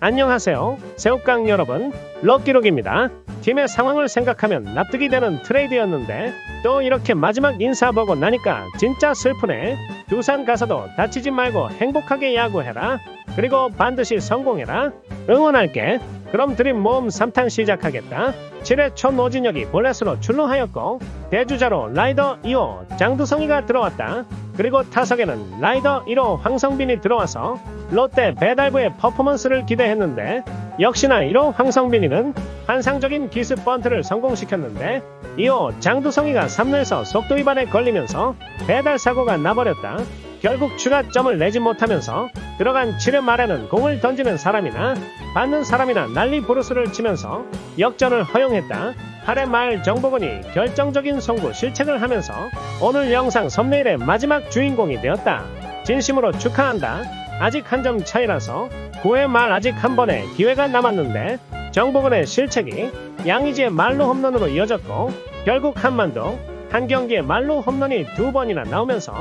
안녕하세요. 새우깡 여러분, 럭키록입니다. 팀의 상황을 생각하면 납득이 되는 트레이드였는데 또 이렇게 마지막 인사 보고 나니까 진짜 슬프네. 두산 가서도 다치지 말고 행복하게 야구해라. 그리고 반드시 성공해라. 응원할게. 그럼 드림 모험 3탄 시작하겠다. 7회 초 노진혁이 볼넷으로 출루하였고 대주자로 라이더 2호 장두성이가 들어왔다. 그리고 타석에는 라이더 1호 황성빈이 들어와서 롯데 배달부의 퍼포먼스를 기대했는데 역시나 1호 황성빈이는 환상적인 기습 번트를 성공시켰는데 2호 장두성이가 3루에서 속도 위반에 걸리면서 배달 사고가 나버렸다. 결국 추가점을 내지 못하면서 들어간 7회 말에는 공을 던지는 사람이나 받는 사람이나 난리 부르스를 치면서 역전을 허용했다. 8회 말 정보근이 결정적인 송구 실책을 하면서 오늘 영상 썸네일의 마지막 주인공이 되었다. 진심으로 축하한다. 아직 한 점 차이라서 9회 말 아직 한 번의 기회가 남았는데 정보근의 실책이 양의지의 말로 홈런으로 이어졌고 결국 한만도 한 경기에 말로 홈런이 2번이나 나오면서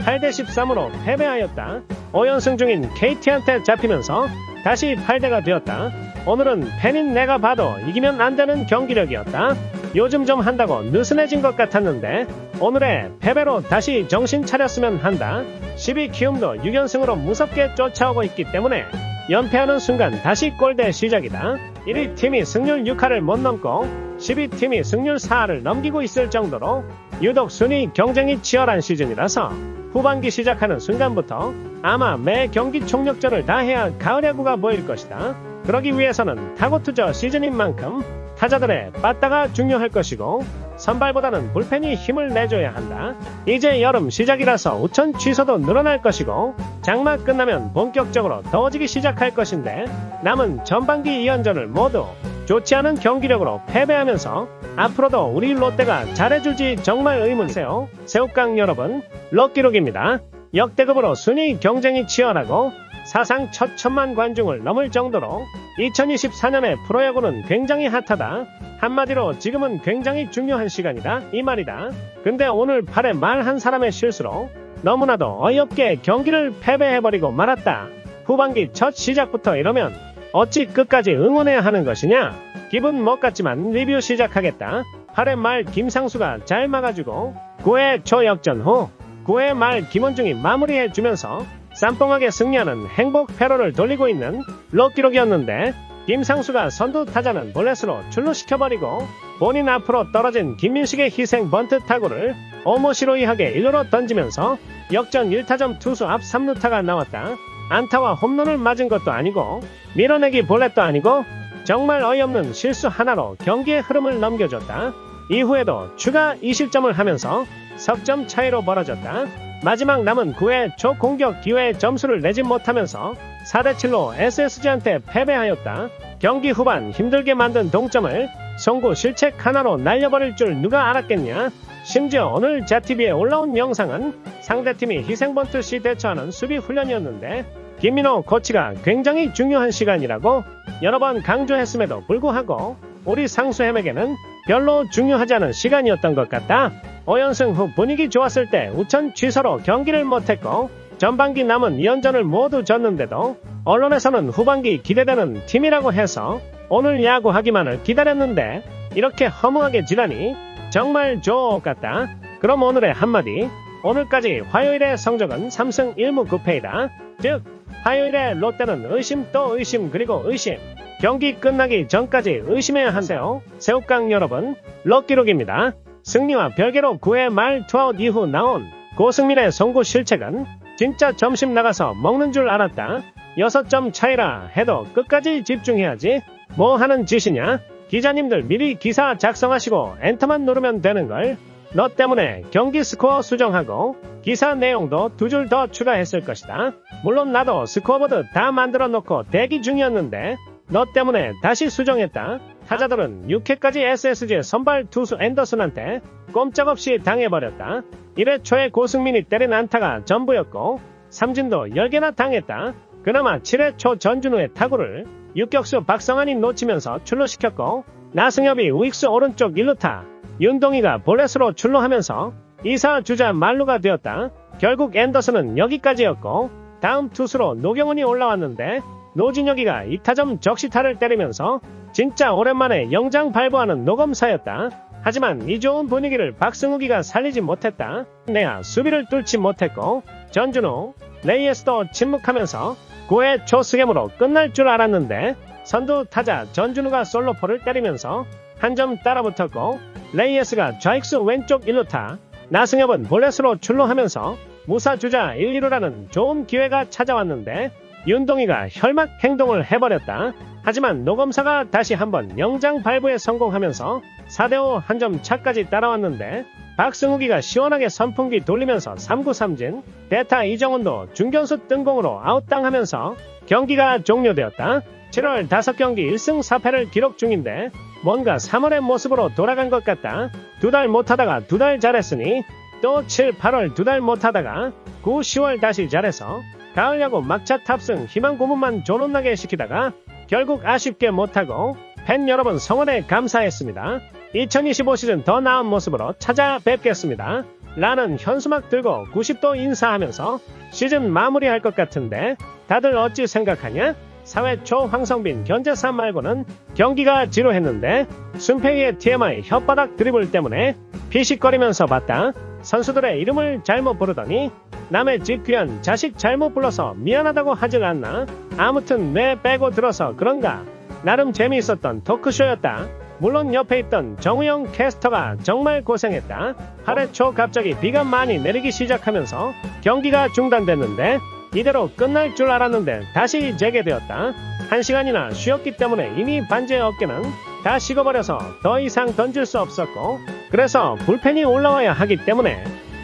8대13으로 패배하였다. 5연승 중인 KT한테 잡히면서 다시 8대가 되었다. 오늘은 팬인 내가 봐도 이기면 안 되는 경기력이었다. 요즘 좀 한다고 느슨해진 것 같았는데 오늘의 패배로 다시 정신 차렸으면 한다. 12키움도 6연승으로 무섭게 쫓아오고 있기 때문에 연패하는 순간 다시 골대 시작이다. 1위 팀이 승률 6할을 못 넘고 12팀이 승률 4할을 넘기고 있을 정도로 유독 순위 경쟁이 치열한 시즌이라서 후반기 시작하는 순간부터 아마 매 경기 총력전을 다해야 가을 야구가 보일 것이다. 그러기 위해서는 타고 투저 시즌인 만큼 타자들의 빠따가 중요할 것이고 선발보다는 불펜이 힘을 내줘야 한다. 이제 여름 시작이라서 우천 취소도 늘어날 것이고 장마 끝나면 본격적으로 더워지기 시작할 것인데 남은 전반기 2연전을 모두 좋지 않은 경기력으로 패배하면서 앞으로도 우리 롯데가 잘해줄지 정말 의문이세요. 새우깡 여러분, 럭키록입니다. 역대급으로 순위 경쟁이 치열하고 사상 첫 1000만 관중을 넘을 정도로 2024년의 프로야구는 굉장히 핫하다. 한마디로 지금은 굉장히 중요한 시간이다 이 말이다. 근데 오늘 8회 말 한 사람의 실수로 너무나도 어이없게 경기를 패배해버리고 말았다. 후반기 첫 시작부터 이러면 어찌 끝까지 응원해야 하는 것이냐? 기분 못 갔지만 리뷰 시작하겠다. 8회 말 김상수가 잘 막아주고 9회 초 역전 후 9회 말 김원중이 마무리해주면서 쌈뽕하게 승리하는 행복 패러를 돌리고 있는 럭키록이었는데 김상수가 선두 타자는 볼넷으로 출루시켜버리고 본인 앞으로 떨어진 김민식의 희생 번트 타구를 오모시로이하게 1루로 던지면서 역전 1타점 투수 앞 3루타가 나왔다. 안타와 홈런을 맞은 것도 아니고 밀어내기 볼넷도 아니고 정말 어이없는 실수 하나로 경기의 흐름을 넘겨줬다. 이후에도 추가 2실점을 하면서 석점 차이로 벌어졌다. 마지막 남은 9회 초 공격 기회에 점수를 내지 못하면서 4대7로 SSG한테 패배하였다. 경기 후반 힘들게 만든 동점을 송구 실책 하나로 날려버릴 줄 누가 알았겠냐. 심지어 오늘 자TV에 올라온 영상은 상대팀이 희생번트 시 대처하는 수비 훈련이었는데 김민호 코치가 굉장히 중요한 시간이라고 여러 번 강조했음에도 불구하고 우리 상수햄에게는 별로 중요하지 않은 시간이었던 것 같다. 5연승 후 분위기 좋았을 때 우천 취소로 경기를 못했고 전반기 남은 2연전을 모두 졌는데도 언론에서는 후반기 기대되는 팀이라고 해서 오늘 야구하기만을 기다렸는데 이렇게 허무하게 지라니 정말 좋았다. 그럼 오늘의 한마디. 오늘까지 화요일의 성적은 3승 1무 9패이다. 즉 화요일에 롯데는 의심 또 의심 그리고 의심. 경기 끝나기 전까지 의심해야 하세요. 새우깡 여러분, 럭키록입니다. 승리와 별개로 9회 말 투아웃 이후 나온 고승민의 송구 실책은 진짜 점심 나가서 먹는 줄 알았다. 6점 차이라 해도 끝까지 집중해야지. 뭐 하는 짓이냐? 기자님들 미리 기사 작성하시고 엔터만 누르면 되는걸. 너 때문에 경기 스코어 수정하고 기사 내용도 2줄 더 추가했을 것이다. 물론 나도 스코어보드 다 만들어 놓고 대기 중이었는데 너 때문에 다시 수정했다. 타자들은 6회까지 SSG의 선발 투수 앤더슨한테 꼼짝없이 당해버렸다. 1회 초에 고승민이 때린 안타가 전부였고 삼진도 10개나 당했다. 그나마 7회 초 전준우의 타구를 유격수 박성환이 놓치면서 출루시켰고 나승엽이 우익수 오른쪽 1루타 윤동희가 볼넷으로 출루하면서 2사 주자 만루가 되었다. 결국 앤더슨은 여기까지였고 다음 투수로 노경은이 올라왔는데 노진혁이가 2타점 적시타를 때리면서 진짜 오랜만에 영장 발부하는 노검사였다. 하지만 이 좋은 분위기를 박승욱이가 살리지 못했다. 내야 수비를 뚫지 못했고 전준우, 레이에스도 침묵하면서 9회 초 스겜으로 끝날 줄 알았는데 선두 타자 전준우가 솔로포를 때리면서 한 점 따라붙었고 레이에스가 좌익수 왼쪽 1루타, 나승엽은 볼넷으로 출루하면서 무사주자 1, 2루라는 좋은 기회가 찾아왔는데 윤동희가 혈막 행동을 해버렸다. 하지만 노검사가 다시 한번 영장 발부에 성공하면서 4대5 한 점 차까지 따라왔는데 박승욱이가 시원하게 선풍기 돌리면서 3구 삼진, 대타 이정훈도 중견수 뜬공으로 아웃당하면서 경기가 종료되었다. 7월 5경기 1승 4패를 기록 중인데 뭔가 3월의 모습으로 돌아간 것 같다. 2달 못하다가 2달 잘했으니 또 7, 8월 2달 못하다가 9, 10월 다시 잘해서 가을 야구 막차 탑승 희망 고문만 조론나게 시키다가 결국 아쉽게 못하고 팬 여러분 성원에 감사했습니다. 2025 시즌 더 나은 모습으로 찾아뵙겠습니다. 라는 현수막 들고 90도 인사하면서 시즌 마무리할 것 같은데 다들 어찌 생각하냐? 4회 초 황성빈 견제사 말고는 경기가 지루했는데 순ፔ이의 TMI 혓바닥 드리블 때문에 피식거리면서 봤다. 선수들의 이름을 잘못 부르더니 남의 집 귀한 자식 잘못 불러서 미안하다고 하질 않나? 아무튼 뇌 빼고 들어서 그런가? 나름 재미있었던 토크쇼였다. 물론 옆에 있던 정우영 캐스터가 정말 고생했다. 8회 초 갑자기 비가 많이 내리기 시작하면서 경기가 중단됐는데 이대로 끝날 줄 알았는데 다시 재개되었다. 1시간이나 쉬었기 때문에 이미 반지의 어깨는 다 식어버려서 더 이상 던질 수 없었고 그래서 불펜이 올라와야 하기 때문에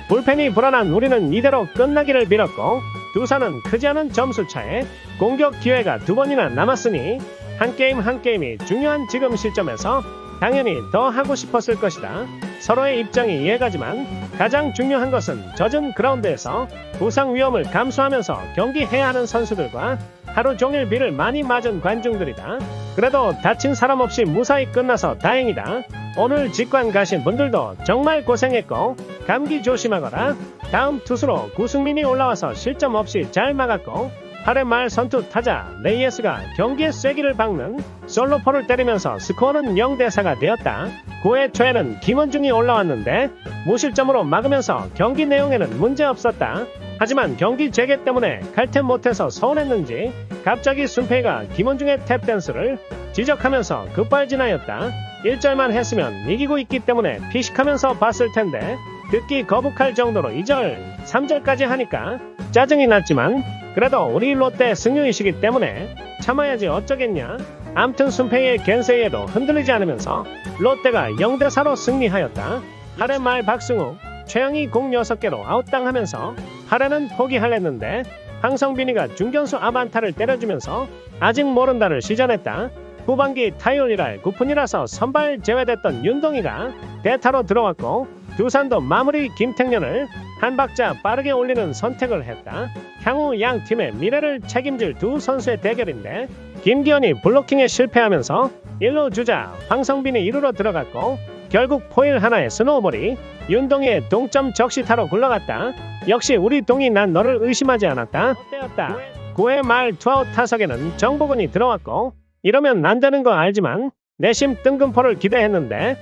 불펜이 불안한 우리는 이대로 끝나기를 빌었고 두산은 크지 않은 점수차에 공격 기회가 2번이나 남았으니 한 게임 한 게임이 중요한 지금 시점에서 당연히 더 하고 싶었을 것이다. 서로의 입장이 이해가지만 가장 중요한 것은 젖은 그라운드에서 부상 위험을 감수하면서 경기해야 하는 선수들과 하루 종일 비를 많이 맞은 관중들이다. 그래도 다친 사람 없이 무사히 끝나서 다행이다. 오늘 직관 가신 분들도 정말 고생했고 감기 조심하거라. 다음 투수로 구승민이 올라와서 실점 없이 잘 막았고 8회 말 선투 타자 레이에스가 경기의 쐐기를 박는 솔로포를 때리면서 스코어는 0대4가 되었다. 9회 초에는 김원중이 올라왔는데 무실점으로 막으면서 경기 내용에는 문제없었다. 하지만 경기 재개 때문에 칼퇴 못해서 서운했는지 갑자기 순페이가 김원중의 탭댄스를 지적하면서 급발진하였다. 1절만 했으면 이기고 있기 때문에 피식하면서 봤을 텐데 듣기 거북할 정도로 2절, 3절까지 하니까 짜증이 났지만 그래도 우리 롯데 승률이시기 때문에 참아야지 어쩌겠냐. 암튼 순페이의 겐세이에도 흔들리지 않으면서 롯데가 0대4로 승리하였다. 8회 말 박승욱, 최영이 공 6개로 아웃당하면서 8회는 포기하랬는데 황성빈이가 중견수 아반타를 때려주면서 아직 모른다를 시전했다. 후반기 타율이랄 9푼이라서 선발 제외됐던 윤동희가 대타로 들어왔고 두산도 마무리 김택년을 한 박자 빠르게 올리는 선택을 했다. 향후 양 팀의 미래를 책임질 두 선수의 대결인데 김기현이 블로킹에 실패하면서 1루 주자 황성빈이 2루로 들어갔고 결국 포일 하나의 스노우볼이 윤동희의 동점 적시타로 굴러갔다. 역시 우리 동희 난 너를 의심하지 않았다. 때였다. 9회 말 투아웃 타석에는 정보근이 들어왔고 이러면 안 되는 거 알지만 내심 뜬금포를 기대했는데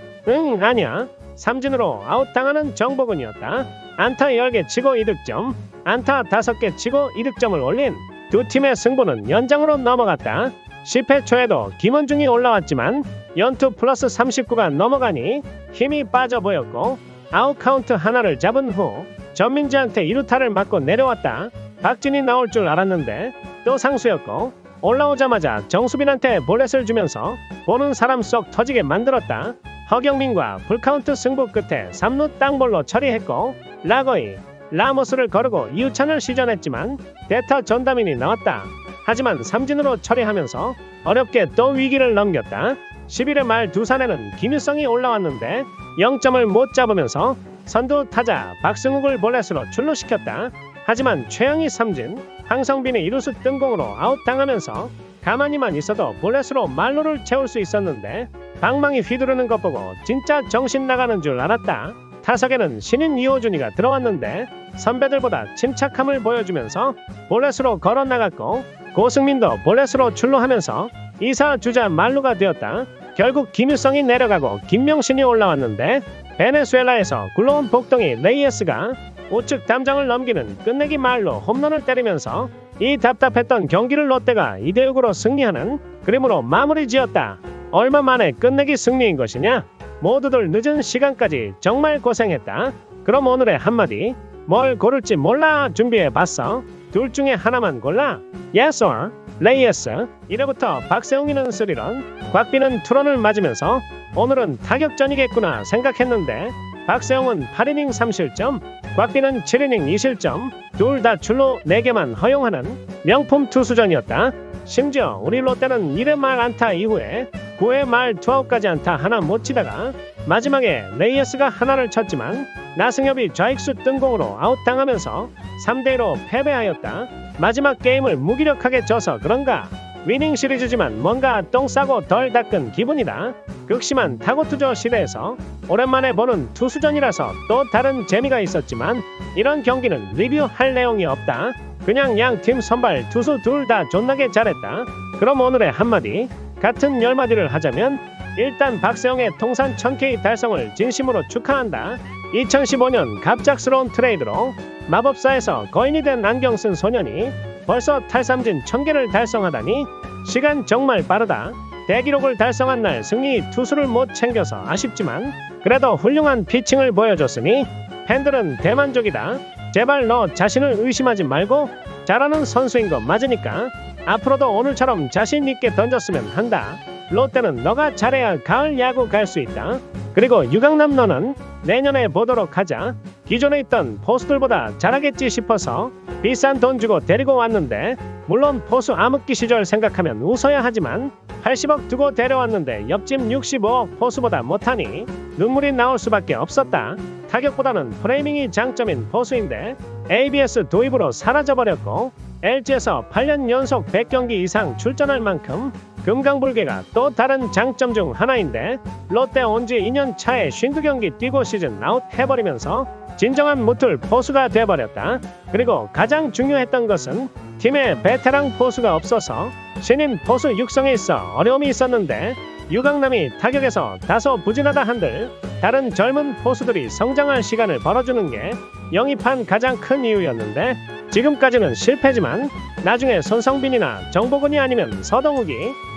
아니야. 삼진으로 아웃당하는 정보근이었다. 안타 10개 치고 이득점, 안타 5개 치고 이득점을 올린 두 팀의 승부는 연장으로 넘어갔다. 10회 초에도 김원중이 올라왔지만 연투 플러스 39가 넘어가니 힘이 빠져 보였고 아웃 카운트 하나를 잡은 후 전민지한테 2루타를 맞고 내려왔다. 박진이 나올 줄 알았는데 또 상수였고 올라오자마자 정수빈한테 볼넷을 주면서 보는 사람 쏙 터지게 만들었다. 허경민과 풀카운트 승부 끝에 3루 땅볼로 처리했고 라거이, 라모스를 거르고 이우찬을 시전했지만 대타 전다민이 나왔다. 하지만 삼진으로 처리하면서 어렵게 또 위기를 넘겼다. 11회 말 두산에는 김유성이 올라왔는데 0점을 못 잡으면서 선두 타자 박승욱을 볼넷으로 출루시켰다. 하지만 최영희 삼진, 황성빈이 2루수 뜬공으로 아웃당하면서 가만히만 있어도 볼넷으로 말루를 채울 수 있었는데 방망이 휘두르는 것 보고 진짜 정신 나가는 줄 알았다. 타석에는 신인 이호준이가 들어왔는데 선배들보다 침착함을 보여주면서 볼넷으로 걸어나갔고 고승민도 볼넷으로 출루하면서 2사 주자 만루가 되었다. 결국 김유성이 내려가고 김명신이 올라왔는데 베네수엘라에서 굴러온 복덩이 레이에스가 우측 담장을 넘기는 끝내기 말로 홈런을 때리면서 이 답답했던 경기를 롯데가 2대6으로 승리하는 그림으로 마무리 지었다. 얼마 만에 끝내기 승리인 것이냐? 모두들 늦은 시간까지 정말 고생했다. 그럼 오늘의 한마디, 뭘 고를지 몰라 준비해봤어. 둘 중에 하나만 골라. Yes or 레이에스. 1회부터 박세웅이는 3런, 곽비는 투런을 맞으면서 오늘은 타격전이겠구나 생각했는데 박세웅은 8이닝 3실점, 곽비는 7이닝 2실점, 둘 다 출루 4개만 허용하는 명품 투수전이었다. 심지어 우리 롯데는 1회 말 안타 이후에 9회 말 투아웃까지 안타 하나 못 치다가 마지막에 레이에스가 하나를 쳤지만 나승엽이 좌익수 뜬공으로 아웃당하면서 3대2로 패배하였다. 마지막 게임을 무기력하게 져서 그런가? 위닝 시리즈지만 뭔가 똥 싸고 덜 닦은 기분이다. 극심한 타고투조 시대에서 오랜만에 보는 투수전이라서 또 다른 재미가 있었지만 이런 경기는 리뷰할 내용이 없다. 그냥 양 팀 선발 투수 둘 다 존나게 잘했다. 그럼 오늘의 한마디, 같은 10마디를 하자면 일단 박세웅의 통산 1000K 달성을 진심으로 축하한다. 2015년 갑작스러운 트레이드로 마법사에서 거인이 된 안경 쓴 소년이 벌써 탈삼진 1000개를 달성하다니 시간 정말 빠르다. 대기록을 달성한 날 승리 투수를 못 챙겨서 아쉽지만 그래도 훌륭한 피칭을 보여줬으니 팬들은 대만족이다. 제발 너 자신을 의심하지 말고 잘하는 선수인 거 맞으니까 앞으로도 오늘처럼 자신 있게 던졌으면 한다. 롯데는 너가 잘해야 가을 야구 갈 수 있다. 그리고 유강남 너는 내년에 보도록 하자. 기존에 있던 포수들보다 잘하겠지 싶어서 비싼 돈 주고 데리고 왔는데 물론 포수 암흑기 시절 생각하면 웃어야 하지만 80억 두고 데려왔는데 옆집 65억 포수보다 못하니 눈물이 나올 수밖에 없었다. 타격보다는 프레이밍이 장점인 포수인데 ABS 도입으로 사라져버렸고 LG에서 8년 연속 100경기 이상 출전할 만큼 금강불개가 또 다른 장점 중 하나인데 롯데 온 지 2년 차에 52경기 뛰고 시즌 아웃 해버리면서 진정한 무툴 포수가 돼버렸다. 그리고 가장 중요했던 것은 팀에 베테랑 포수가 없어서 신인 포수 육성에 있어 어려움이 있었는데 유강남이 타격에서 다소 부진하다 한들 다른 젊은 포수들이 성장할 시간을 벌어주는 게 영입한 가장 큰 이유였는데 지금까지는 실패지만 나중에 손성빈이나 정보근이 아니면 서동욱이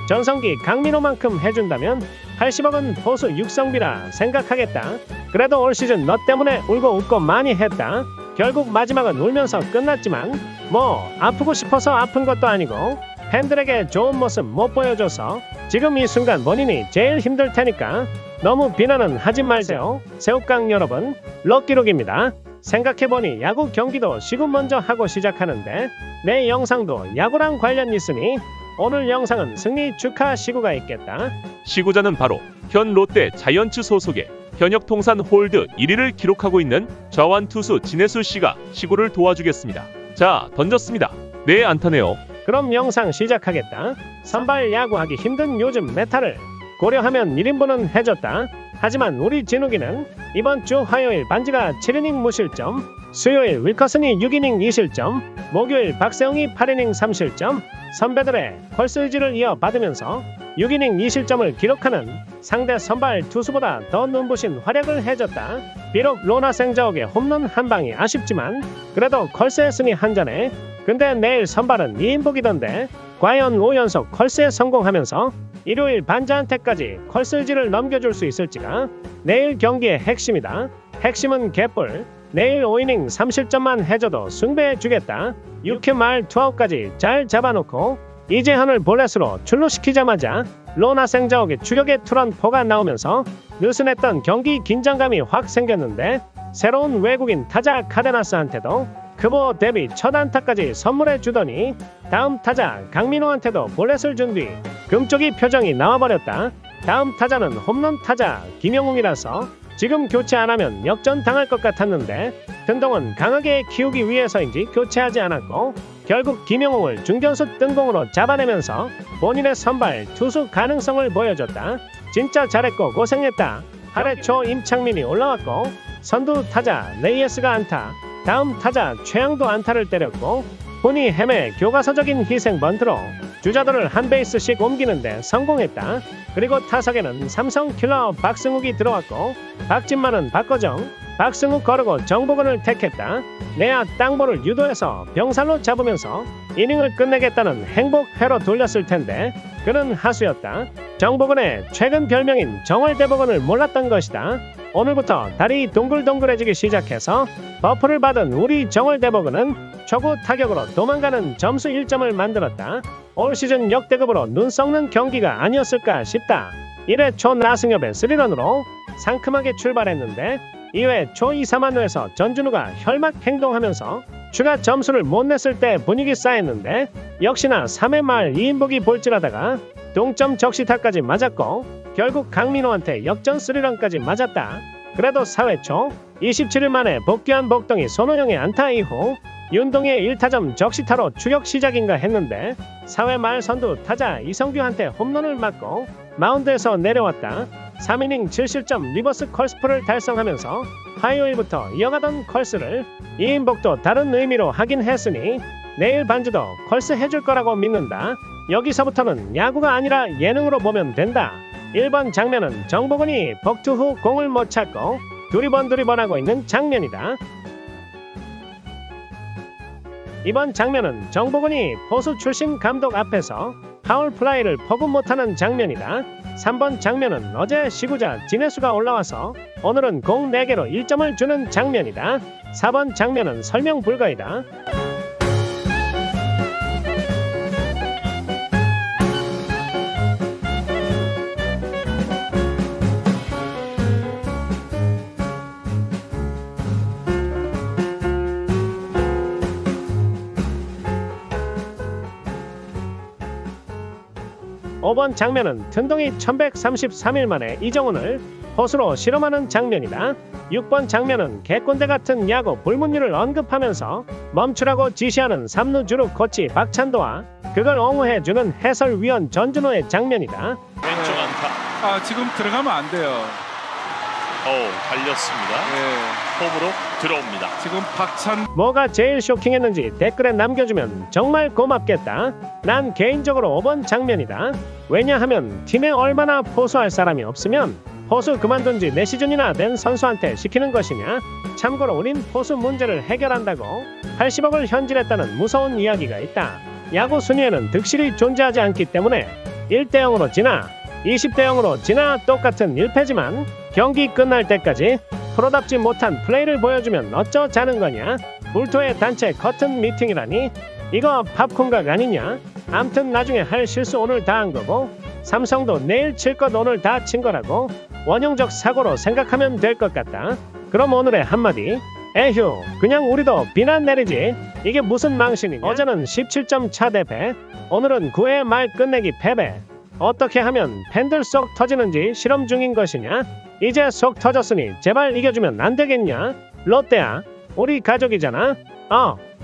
전성기 강민호만큼 해준다면 80억은 포수 육성비라 생각하겠다. 그래도 올 시즌 너 때문에 울고 웃고 많이 했다. 결국 마지막은 울면서 끝났지만 뭐 아프고 싶어서 아픈 것도 아니고 팬들에게 좋은 모습 못 보여줘서 지금 이 순간 본인이 제일 힘들 테니까 너무 비난은 하지 마세요. 새우깡 여러분, 럭키록입니다. 생각해보니 야구 경기도 시구 먼저 하고 시작하는데 내 영상도 야구랑 관련 있으니 오늘 영상은 승리 축하 시구가 있겠다. 시구자는 바로 현 롯데 자이언츠 소속의 현역 통산 홀드 1위를 기록하고 있는 좌완 투수 진해수 씨가 시구를 도와주겠습니다. 자, 던졌습니다. 네, 안타네요. 그럼 영상 시작하겠다. 선발 야구하기 힘든 요즘 메타를 고려하면 1인분은 해줬다. 하지만 우리 진욱이는 이번 주 화요일 반지가 7이닝 무실점, 수요일 윌커슨이 6이닝 2실점, 목요일 박세웅이 8이닝 3실점, 선배들의 펄스의지를 이어받으면서 6이닝 2실점을 기록하는 상대 선발 투수보다 더 눈부신 활약을 해줬다. 비록 로나 생자옥의 홈런 한 방이 아쉽지만 그래도 컬스했으니 한 잔에. 근데 내일 선발은 2인복이던데 과연 5연속 컬스에 성공하면서 일요일 반자한테까지 컬스의지를 넘겨줄 수 있을지가 내일 경기의 핵심이다. 핵심은 개뿔. 내일 5이닝 3실점만 해줘도 숭배해주겠다. 6회 말 투아웃까지 잘 잡아놓고 이재현을 볼넷으로 출루시키자마자 로나 생자옥의 추격의 투런 포가 나오면서 느슨했던 경기 긴장감이 확 생겼는데 새로운 외국인 타자 카데나스한테도 크보 데뷔 첫 안타까지 선물해 주더니 다음 타자 강민호한테도 볼넷을 준 뒤 금쪽이 표정이 나와버렸다. 다음 타자는 홈런 타자 김영웅이라서 지금 교체 안하면 역전 당할 것 같았는데 등동은 강하게 키우기 위해서인지 교체하지 않았고 결국 김영웅을 중견수 뜬공으로 잡아내면서 본인의 선발 투수 가능성을 보여줬다. 진짜 잘했고 고생했다. 8회 초 임창민이 올라왔고 선두 타자 레이에스가 안타, 다음 타자 최양도 안타를 때렸고 혼이 헤매 교과서적인 희생 번트로 주자들을 한 베이스씩 옮기는데 성공했다. 그리고 타석에는 삼성 킬러 박승욱이 들어왔고 박진만은 박거정, 박승욱 거르고 정보근을 택했다. 내야 땅볼을 유도해서 병살로 잡으면서 이닝을 끝내겠다는 행복 회로 돌렸을 텐데 그는 하수였다. 정보근의 최근 별명인 정월대보근을 몰랐던 것이다. 오늘부터 달이 동글동글해지기 시작해서 버프를 받은 우리 정월대보근은 초구 타격으로 도망가는 점수 1점을 만들었다. 올 시즌 역대급으로 눈 썩는 경기가 아니었을까 싶다. 1회 초 나승엽의 3런으로 상큼하게 출발했는데 2회 초 2, 3안루에서 전준우가 혈막 행동하면서 추가 점수를 못 냈을 때 분위기 쌓였는데 역시나 3회 말 이인복이 볼질하다가 동점 적시타까지 맞았고 결국 강민호한테 역전 3런까지 맞았다. 그래도 4회 초 27일 만에 복귀한 복덩이 손호영의 안타 이후 윤동의 1타점 적시타로 추격 시작인가 했는데 4회 말 선두 타자 이성규한테 홈런을 맞고 마운드에서 내려왔다. 3이닝 7실점 리버스 컬스프를 달성하면서 화요일부터 이어가던 컬스를 이인복도 다른 의미로 하긴 했으니 내일 반주도 컬스 해줄 거라고 믿는다. 여기서부터는 야구가 아니라 예능으로 보면 된다. 1번 장면은 정보근이 복투 후 공을 못 찾고 두리번하고 있는 장면이다. 2번 장면은 정보근이 포수 출신 감독 앞에서 파울 플라이를 포구 못하는 장면이다. 3번 장면은 어제 시구자 진해수가 올라와서 오늘은 공 4개로 1점을 주는 장면이다. 4번 장면은 설명 불가이다. 5번 장면은 튼동이 1133일 만에 이정훈을 포수로 실험하는 장면이다. 6번 장면은 개꼰대 같은 야구 불문율을 언급하면서 멈추라고 지시하는 3루 주루 코치 박찬도와 그걸 옹호해주는 해설위원 전준호의 장면이다. 왼쪽 안타. 지금 들어가면 안 돼요. 달렸습니다. 홈으로 들어옵니다. 지금 박찬 뭐가 제일 쇼킹했는지 댓글에 남겨주면 정말 고맙겠다. 난 개인적으로 5번 장면이다. 왜냐하면 팀에 얼마나 포수할 사람이 없으면 포수 그만둔 지 4시즌이나 된 선수한테 시키는 것이냐. 참고로 우린 포수 문제를 해결한다고 80억을 현질했다는 무서운 이야기가 있다. 야구 순위에는 득실이 존재하지 않기 때문에 1대0으로 지나 20대0으로 지나 똑같은 1패지만 경기 끝날 때까지 프로답지 못한 플레이를 보여주면 어쩌자는 거냐. 불토의 단체 커튼 미팅이라니 이거 팝콘각 아니냐. 암튼 나중에 할 실수 오늘 다 한 거고 삼성도 내일 칠 것 오늘 다 친 거라고 원형적 사고로 생각하면 될 것 같다. 그럼 오늘의 한마디, 에휴 그냥 우리도 비난 내리지. 이게 무슨 망신이냐. 어제는 17점 차 대패, 오늘은 9회 말 끝내기 패배. 어떻게 하면 팬들 속 터지는지 실험 중인 것이냐. 이제 속 터졌으니 제발 이겨주면 안 되겠냐. 롯데야 우리 가족이잖아.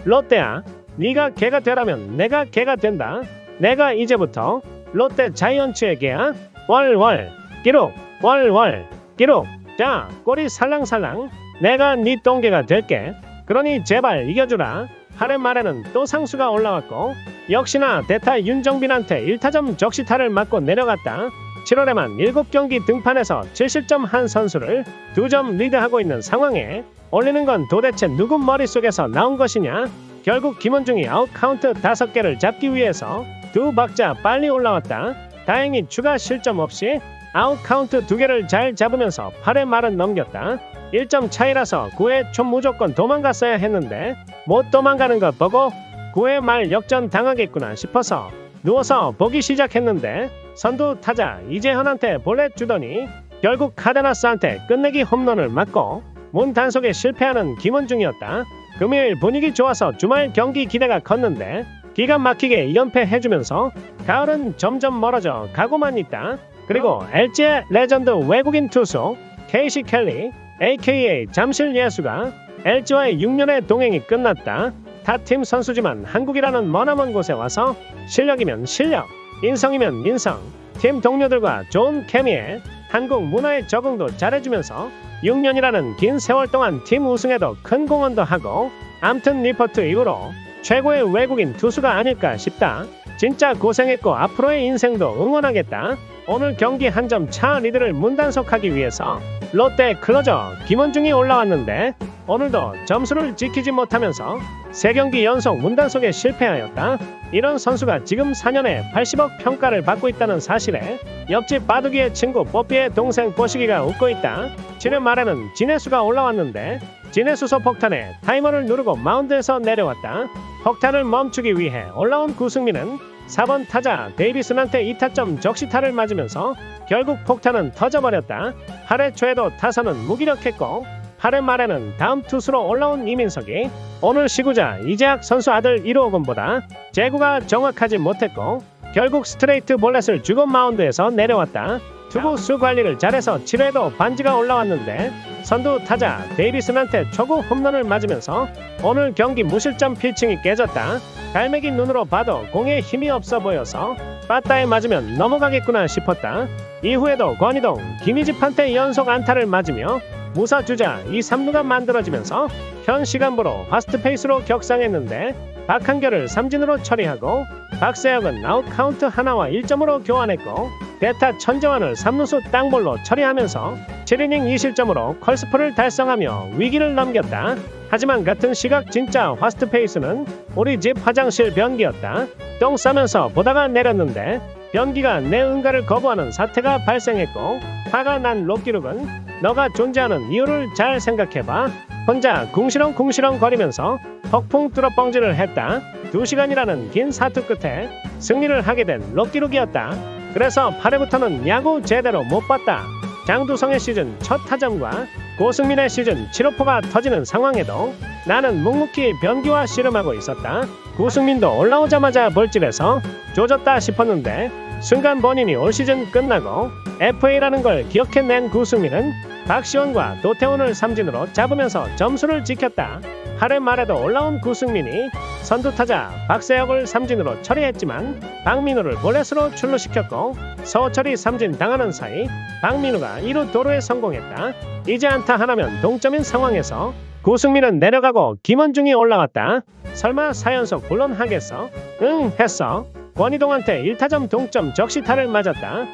롯데야 네가 개가 되라면 내가 개가 된다. 내가 이제부터 롯데 자이언츠의 개야. 월월 기록 월월 기록. 자 꼬리 살랑살랑 내가 네 똥개가 될게. 그러니 제발 이겨주라. 8회 말에는 또 상수가 올라왔고 역시나 대타 윤정빈한테 1타점 적시타를 맞고 내려갔다. 7월에만 7경기 등판해서 7실점 한 선수를 2점 리드하고 있는 상황에 올리는 건 도대체 누구 머릿속에서 나온 것이냐. 결국 김원중이 아웃카운트 5개를 잡기 위해서 2박자 빨리 올라왔다. 다행히 추가 실점 없이 아웃카운트 2개를 잘 잡으면서 8회 말은 넘겼다. 1점 차이라서 9회 초 무조건 도망갔어야 했는데 못 도망가는 것 보고 9회 말 역전 당하겠구나 싶어서 누워서 보기 시작했는데 선두 타자 이재현한테 볼넷 주더니 결국 카데나스한테 끝내기 홈런을 맞고 문 단속에 실패하는 김원중이었다. 금요일 분위기 좋아서 주말 경기 기대가 컸는데 기가 막히게 2연패 해주면서 가을은 점점 멀어져 가고만 있다. 그리고 LG의 레전드 외국인 투수 케이시 켈리 aka 잠실 예수가 LG와의 6년의 동행이 끝났다. 타팀 선수지만 한국이라는 머나먼 곳에 와서 실력이면 실력, 인성이면 인성, 팀 동료들과 좋은 케미에 한국 문화에 적응도 잘해주면서 6년이라는 긴 세월 동안 팀 우승에도 큰 공헌도 하고 암튼 리포트 이후로 최고의 외국인 투수가 아닐까 싶다. 진짜 고생했고 앞으로의 인생도 응원하겠다. 오늘 경기 한 점 차 리드를 문단속하기 위해서 롯데 클로저 김원중이 올라왔는데 오늘도 점수를 지키지 못하면서 3경기 연속 문단속에 실패하였다. 이런 선수가 지금 4년에 80억 평가를 받고 있다는 사실에 옆집 바둑이의 친구 뽀삐의 동생 뽀시기가 웃고 있다. 지난 말에는 진해수가 올라왔는데 진해수소 폭탄에 타이머를 누르고 마운드에서 내려왔다. 폭탄을 멈추기 위해 올라온 구승민은 4번 타자 데이비슨한테 2타점 적시타를 맞으면서 결국 폭탄은 터져버렸다. 8회 초에도 타선은 무기력했고 8회 말에는 다음 투수로 올라온 이민석이 오늘 시구자 이재학 선수 아들 1호군보다 제구가 정확하지 못했고 결국 스트레이트 볼넷을 주고 마운드에서 내려왔다. 투구 수 관리를 잘해서 7회도 반지가 올라왔는데 선두 타자 데이비슨한테 초구 홈런을 맞으면서 오늘 경기 무실점 피칭이 깨졌다. 갈매기 눈으로 봐도 공에 힘이 없어 보여서 빠따에 맞으면 넘어가겠구나 싶었다. 이후에도 권희동, 김희집한테 연속 안타를 맞으며 무사주자 2, 3루가 만들어지면서 현 시간부로 파스트페이스로 격상했는데 박한결을 삼진으로 처리하고 박세혁은 아웃 카운트 하나와 1점으로 교환했고 대타 천재환을 3루수 땅볼로 처리하면서 7이닝 2실점으로 컬스프를 달성하며 위기를 넘겼다. 하지만 같은 시각 진짜 파스트페이스는 우리 집 화장실 변기였다. 똥 싸면서 보다가 내렸는데 변기가 내 응가를 거부하는 사태가 발생했고 화가 난 롯기룩은 너가 존재하는 이유를 잘 생각해봐. 혼자 궁시렁궁시렁 거리면서 폭풍 뚫어뻥질을 했다. 2시간이라는 긴 사투 끝에 승리를 하게 된 롯기룩이었다. 그래서 8회부터는 야구 제대로 못 봤다. 장두성의 시즌 첫 타점과 고승민의 시즌 7호포가 터지는 상황에도 나는 묵묵히 변기와 씨름하고 있었다. 고승민도 올라오자마자 볼질해서 조졌다 싶었는데 순간 본인이 올 시즌 끝나고 FA라는 걸 기억해낸 고승민은 박시원과 도태훈을 삼진으로 잡으면서 점수를 지켰다. 8회 말에도 올라온 고승민이 선두타자 박세혁을 삼진으로 처리했지만 박민우를 볼넷으로 출루시켰고 서호철이 삼진 당하는 사이 박민우가 2루 도루에 성공했다. 이제 안타 하나면 동점인 상황에서 고승민은 내려가고 김원중이 올라왔다. 설마 4연속 물론 하겠어? 응 했어. 권희동한테 1타점 동점 적시타를 맞았다.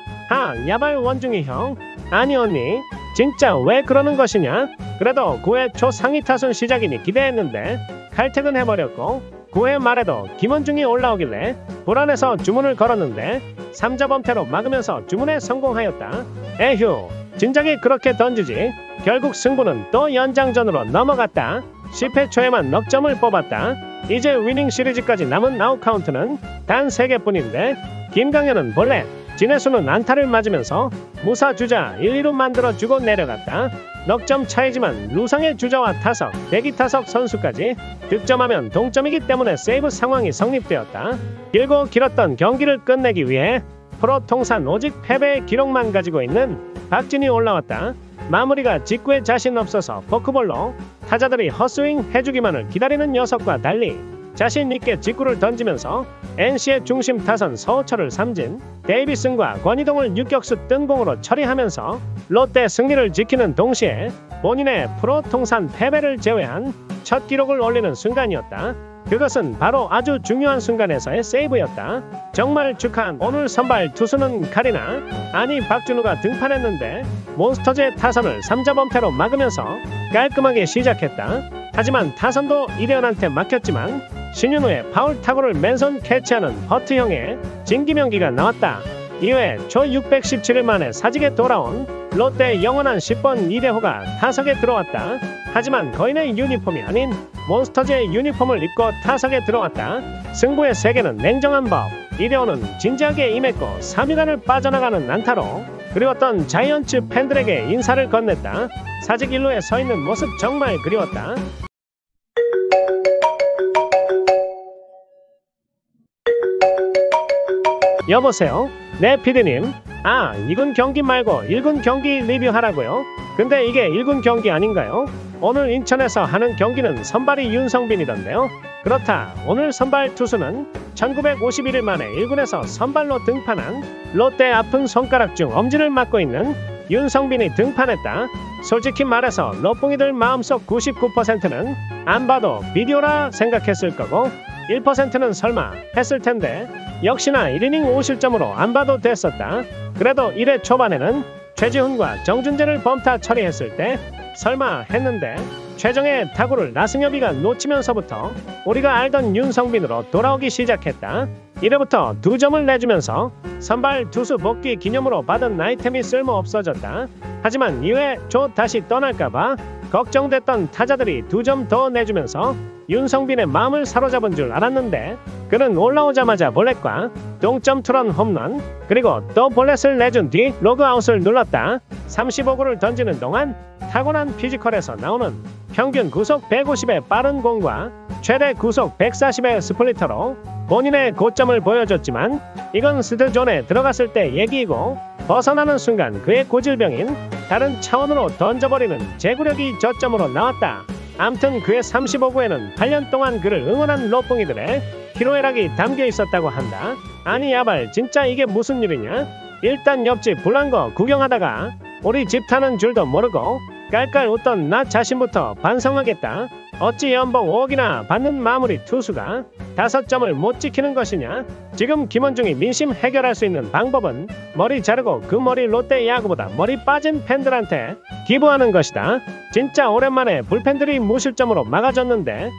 야발 원중이 형. 아니 언니 진짜 왜 그러는 것이냐? 그래도 9회 초 상위 타순 시작이니 기대했는데 칼퇴근해버렸고 9회 말에도 김원중이 올라오길래 불안해서 주문을 걸었는데 3자 범퇴로 막으면서 주문에 성공하였다. 에휴 진작에 그렇게 던지지. 결국 승부는 또 연장전으로 넘어갔다. 10회 초에만 넉 점을 뽑았다. 이제 위닝 시리즈까지 남은 아웃 카운트는 단 3개뿐인데 김강현은 볼넷, 진해수는 안타를 맞으면서 무사 주자 1, 2루 만들어주고 내려갔다. 넉점 차이지만 루상의 주자와 타석, 대기 타석 선수까지 득점하면 동점이기 때문에 세이브 상황이 성립되었다. 길고 길었던 경기를 끝내기 위해 프로 통산 오직 패배의 기록만 가지고 있는 박진이 올라왔다. 마무리가 직구에 자신 없어서 포크볼로 타자들이 헛스윙 해주기만을 기다리는 녀석과 달리 자신 있게 직구를 던지면서 NC의 중심 타선 서호철을 삼진, 데이비슨과 권희동을 유격수 뜬공으로 처리하면서 롯데 승리를 지키는 동시에 본인의 프로 통산 패배를 제외한 첫 기록을 올리는 순간이었다. 그것은 바로 아주 중요한 순간에서의 세이브였다. 정말 축하한 오늘 선발 투수는 카리나 아니 박준우가 등판했는데 몬스터즈의 타선을 3자 범퇴로 막으면서 깔끔하게 시작했다. 하지만 타선도 이대현한테 막혔지만 신윤우의 파울 타구를 맨손 캐치하는 허트형의 진기명기가 나왔다. 이외에 초 617일 만에 사직에 돌아온 롯데의 영원한 10번 이대호가 타석에 들어왔다. 하지만 거인의 유니폼이 아닌 몬스터즈의 유니폼을 입고 타석에 들어왔다. 승부의 세계는 냉정한 법. 이대호는 진지하게 임했고 3위간을 빠져나가는 안타로 그리웠던 자이언츠 팬들에게 인사를 건넸다. 사직 1루에 서있는 모습 정말 그리웠다. 여보세요? 네 피디님. 2군 경기 말고 1군 경기 리뷰하라고요? 근데 이게 1군 경기 아닌가요? 오늘 인천에서 하는 경기는 선발이 윤성빈이던데요. 그렇다. 오늘 선발 투수는 1951일 만에 1군에서 선발로 등판한 롯데 아픈 손가락 중 엄지를 맡고 있는 윤성빈이 등판했다. 솔직히 말해서 롯봉이들 마음속 99%는 안 봐도 비디오라 생각했을 거고 1%는 설마 했을 텐데 역시나 1이닝 5실점으로 안 봐도 됐었다. 그래도 1회 초반에는 최지훈과 정준재를 범타 처리했을 때 설마 했는데 최정의 타구를 나승엽이가 놓치면서부터 우리가 알던 윤성빈으로 돌아오기 시작했다. 1회부터 2점을 내주면서 선발 투수 복귀 기념으로 받은 아이템이 쓸모 없어졌다. 하지만 2회 초 다시 떠날까봐 걱정됐던 타자들이 2점 더 내주면서 윤성빈의 마음을 사로잡은 줄 알았는데 그는 올라오자마자 볼넷과 동점 투런 홈런 그리고 또 볼넷을 내준 뒤 로그아웃을 눌렀다. 35구를 던지는 동안 타고난 피지컬에서 나오는 평균 구속 150의 빠른 공과 최대 구속 140의 스플리터로 본인의 고점을 보여줬지만 이건 스드존에 들어갔을 때 얘기이고 벗어나는 순간 그의 고질병인 다른 차원으로 던져버리는 제구력이 저점으로 나왔다. 암튼 그의 35구에는 8년 동안 그를 응원한 로뽕이들의 희로애락이 담겨 있었다고 한다. 아니 야발 진짜 이게 무슨 일이냐? 일단 옆집 불난거 구경하다가 우리 집 타는 줄도 모르고 깔깔 웃던 나 자신부터 반성하겠다. 어찌 연봉 5억이나 받는 마무리 투수가 5점을 못 지키는 것이냐? 지금 김원중이 민심 해결할 수 있는 방법은 머리 자르고 그 머리 롯데 야구보다 머리 빠진 팬들한테 기부하는 것이다. 진짜 오랜만에 불펜들이 무실점으로 막아줬는데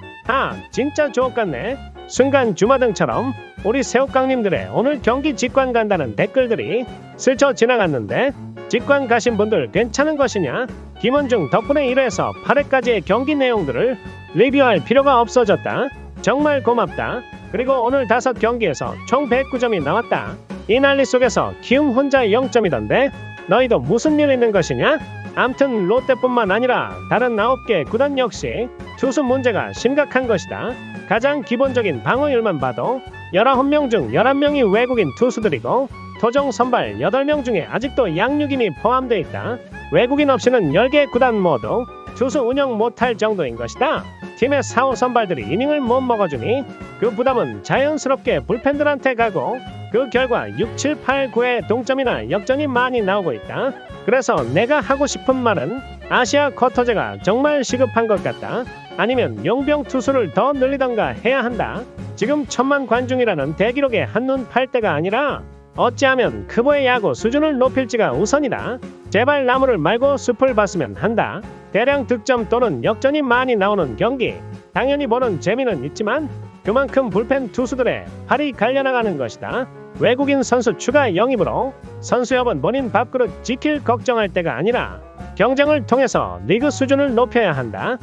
진짜 좋았겠네. 순간 주마등처럼 우리 새우깡님들의 오늘 경기 직관 간다는 댓글들이 스쳐 지나갔는데 직관 가신 분들 괜찮은 것이냐? 김원중 덕분에 1회에서 8회까지의 경기 내용들을 리뷰할 필요가 없어졌다. 정말 고맙다. 그리고 오늘 5경기에서 총 109점이 나왔다. 이 난리 속에서 키움 혼자 0점이던데 너희도 무슨 일 있는 것이냐? 암튼 롯데뿐만 아니라 다른 9개 구단 역시 투수 문제가 심각한 것이다. 가장 기본적인 방어율만 봐도 19명 중 11명이 외국인 투수들이고 토종 선발 8명 중에 아직도 양육인이 포함되어 있다. 외국인 없이는 10개 구단 모두 투수 운영 못할 정도인 것이다. 팀의 4, 5 선발들이 이닝을 못 먹어주니 그 부담은 자연스럽게 불펜들한테 가고 그 결과 6, 7, 8, 9의 동점이나 역전이 많이 나오고 있다. 그래서 내가 하고 싶은 말은 아시아 쿼터제가 정말 시급한 것 같다. 아니면 용병 투수를 더 늘리던가 해야 한다. 지금 1000만 관중이라는 대기록에 한눈 팔 때가 아니라 어찌하면 크보의 야구 수준을 높일지가 우선이다. 제발 나무를 말고 숲을 봤으면 한다. 대량 득점 또는 역전이 많이 나오는 경기 당연히 보는 재미는 있지만 그만큼 불펜 투수들의 팔이 갈려나가는 것이다. 외국인 선수 추가 영입으로 선수협은 본인 밥그릇 지킬 걱정할 때가 아니라 경쟁을 통해서 리그 수준을 높여야 한다.